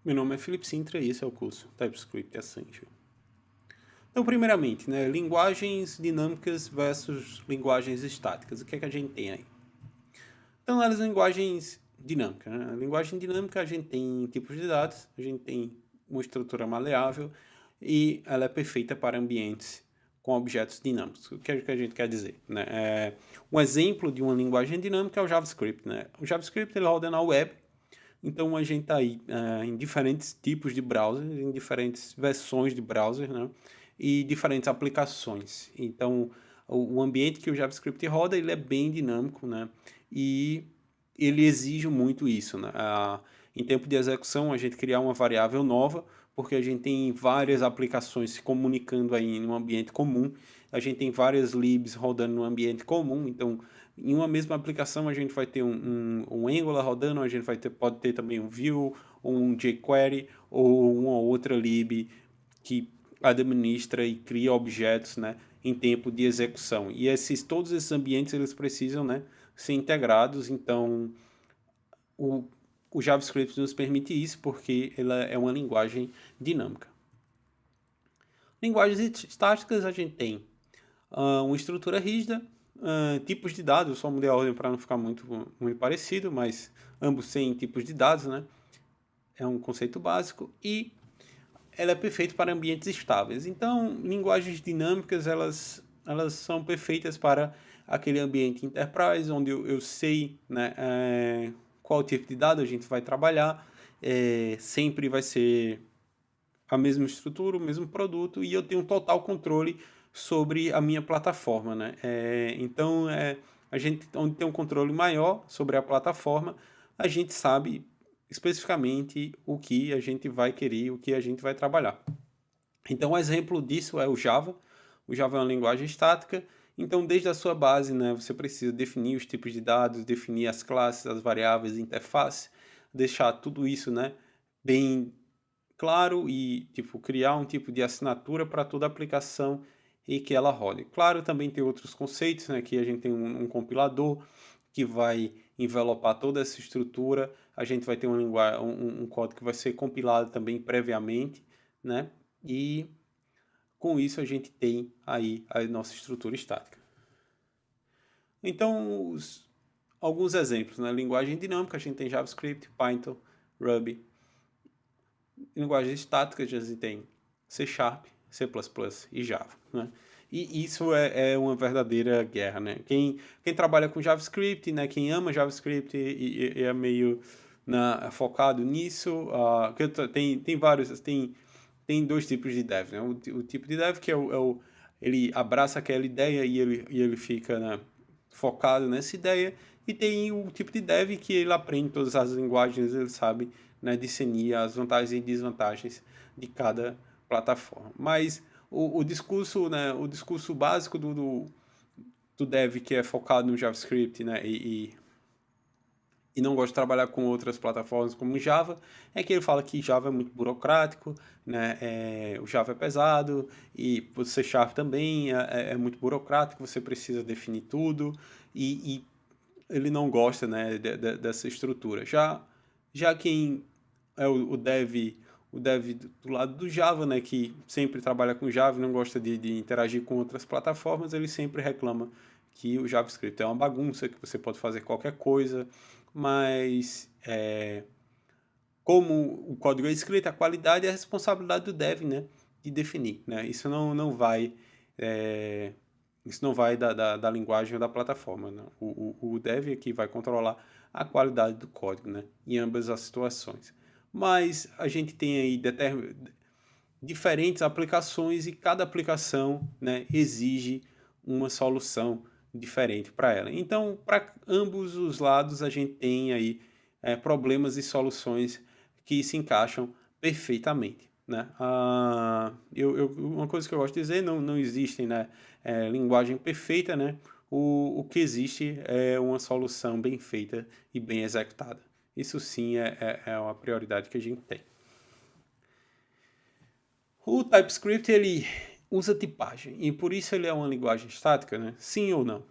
Meu nome é Felipe Sintra e esse é o curso TypeScript Essential. Então, primeiramente, linguagens dinâmicas versus linguagens estáticas. O que é que a gente tem aí? Então, as linguagens dinâmicas. A linguagem dinâmica, a gente tem tipos de dados, a gente tem uma estrutura maleável e ela é perfeita para ambientes com objetos dinâmicos. O que é que a gente quer dizer? Um exemplo de uma linguagem dinâmica é o JavaScript. O JavaScript ele roda na web. Então a gente está aí em diferentes tipos de browsers, em diferentes versões de browser, e diferentes aplicações. Então o ambiente que o JavaScript roda ele é bem dinâmico, e ele exige muito isso. Em tempo de execução, a gente criar uma variável nova, porque a gente tem várias aplicações se comunicando aí em um ambiente comum, a gente tem várias libs rodando no ambiente comum, então em uma mesma aplicação a gente vai ter um Angular rodando, a gente pode ter também um Vue, um jQuery ou uma outra lib que administra e cria objetos, em tempo de execução. E todos esses ambientes eles precisam, ser integrados. Então o, o JavaScript nos permite isso porque ela é uma linguagem dinâmica. Linguagens estáticas a gente tem uma estrutura rígida, tipos de dados, eu só mudei a ordem para não ficar muito parecido, mas ambos têm tipos de dados, É um conceito básico e ela é perfeita para ambientes estáveis. Então, linguagens dinâmicas, elas são perfeitas para aquele ambiente enterprise, onde eu sei, qual tipo de dado a gente vai trabalhar, sempre vai ser a mesma estrutura, o mesmo produto, e eu tenho total controle sobre a minha plataforma, Então, a gente, onde tem um controle maior sobre a plataforma, a gente sabe especificamente o que a gente vai querer, o que a gente vai trabalhar. Então, um exemplo disso é o Java. O Java é uma linguagem estática, então desde a sua base, você precisa definir os tipos de dados, definir as classes, as variáveis, interface, deixar tudo isso, bem claro e tipo criar um tipo de assinatura para toda a aplicação e que ela rode. Claro, também tem outros conceitos, que a gente tem um compilador que vai envelopar toda essa estrutura. A gente vai ter um código que vai ser compilado também previamente, E com isso a gente tem aí a nossa estrutura estática. Então, alguns exemplos, linguagem dinâmica, a gente tem JavaScript, Python, Ruby. Linguagens estáticas, a gente tem C Sharp, C++ e Java, E isso é uma verdadeira guerra, Quem trabalha com JavaScript, quem ama JavaScript e é meio focado nisso, tem vários, tem dois tipos de dev, O tipo de dev que ele abraça aquela ideia e ele fica, focado nessa ideia, e tem o tipo de dev que ele aprende todas as linguagens, ele sabe, discernir as vantagens e desvantagens de cada plataforma. Mas o discurso, o discurso básico do dev que é focado no JavaScript, e não gosta de trabalhar com outras plataformas como Java, é que ele fala que Java é muito burocrático, o Java é pesado, e o C Sharp também é muito burocrático, você precisa definir tudo, e ele não gosta, dessa estrutura. Já quem é o dev do lado do Java, que sempre trabalha com Java e não gosta de interagir com outras plataformas, ele sempre reclama que o JavaScript é uma bagunça, que você pode fazer qualquer coisa, mas como o código é escrito, a qualidade é a responsabilidade do dev, de definir, Isso não vai isso não vai da linguagem ou da plataforma, o dev aqui vai controlar a qualidade do código, em ambas as situações. Mas a gente tem aí diferentes aplicações e cada aplicação, exige uma solução diferente para ela. Então, para ambos os lados, a gente tem aí problemas e soluções que se encaixam perfeitamente. Uma coisa que eu gosto de dizer, não existe linguagem perfeita, o que existe é uma solução bem feita e bem executada. Isso sim é uma prioridade que a gente tem. O TypeScript ele usa tipagem e por isso ele é uma linguagem estática, Sim ou não?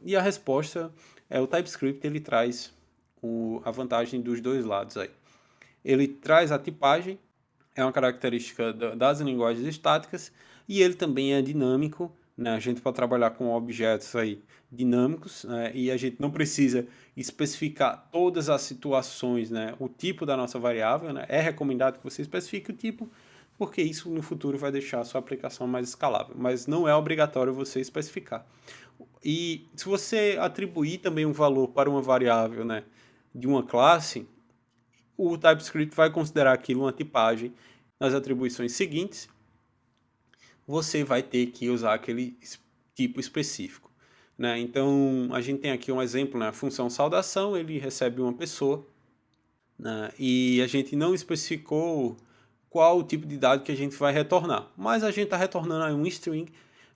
E a resposta é o TypeScript ele traz a vantagem dos dois lados aí. ele traz a tipagem, é uma característica das linguagens estáticas, e ele também é dinâmico, né? A gente pode trabalhar com objetos aí dinâmicos, né? E a gente não precisa especificar todas as situações, né? O tipo da nossa variável, né? É recomendado que você especifique o tipo, porque isso no futuro vai deixar a sua aplicação mais escalável, mas não é obrigatório você especificar. E se você atribuir também um valor para uma variável, né, de uma classe, o TypeScript vai considerar aquilo uma tipagem. Nas atribuições seguintes, você vai ter que usar aquele tipo específico, né? Então, a gente tem aqui um exemplo, né? A função saudação, ele recebe uma pessoa, né? E a gente não especificou qual o tipo de dado que a gente vai retornar, mas a gente está retornando aí um string.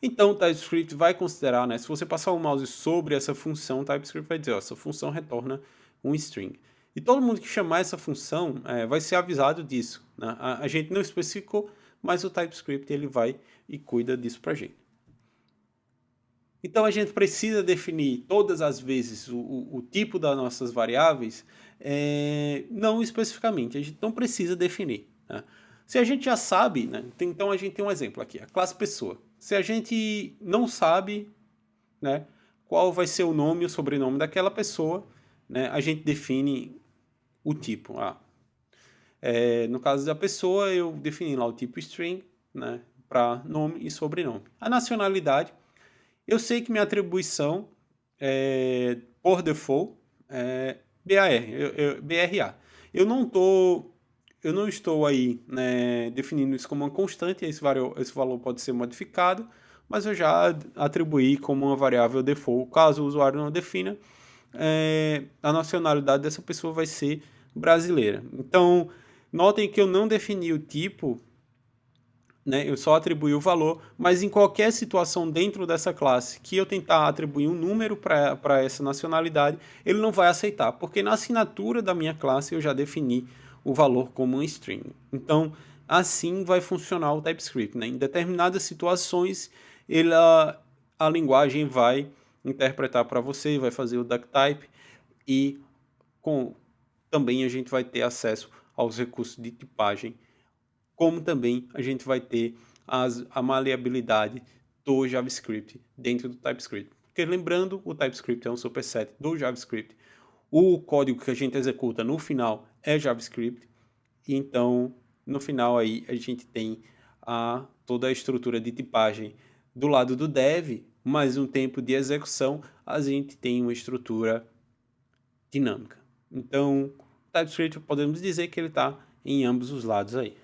Então, o TypeScript vai considerar, né? Se você passar o mouse sobre essa função, o TypeScript vai dizer, ó, essa função retorna um string. E todo mundo que chamar essa função vai ser avisado disso, né? A gente não especificou, mas o TypeScript ele vai e cuida disso para a gente. Então a gente precisa definir todas as vezes o tipo das nossas variáveis, não especificamente, a gente não precisa definir, né? Se a gente já sabe, né? Então a gente tem um exemplo aqui, a classe pessoa. Se a gente não sabe, né, qual vai ser o nome e o sobrenome daquela pessoa, né, a gente define o tipo. No caso da pessoa, eu defini lá o tipo string, né, para nome e sobrenome. A nacionalidade, eu sei que minha atribuição por default é BRA. Eu não estou aí, né, definindo isso como uma constante, esse valor pode ser modificado, mas eu já atribuí como uma variável default. Caso o usuário não defina, a nacionalidade dessa pessoa vai ser brasileira. Então, notem que eu não defini o tipo, né? Eu só atribuí o valor, mas em qualquer situação dentro dessa classe que eu tentar atribuir um número para essa nacionalidade, ele não vai aceitar, porque na assinatura da minha classe eu já defini o valor como um string. Então, assim vai funcionar o TypeScript, né? Em determinadas situações, a linguagem vai interpretar para você, vai fazer o duck-type e também a gente vai ter acesso aos recursos de tipagem, como também a gente vai ter a maleabilidade do JavaScript dentro do TypeScript. Porque lembrando, o TypeScript é um superset do JavaScript. O código que a gente executa no final é JavaScript. E então, no final aí, a gente tem toda a estrutura de tipagem do lado do dev, mas no tempo de execução, a gente tem uma estrutura dinâmica. Então, o TypeScript podemos dizer que ele está em ambos os lados aí.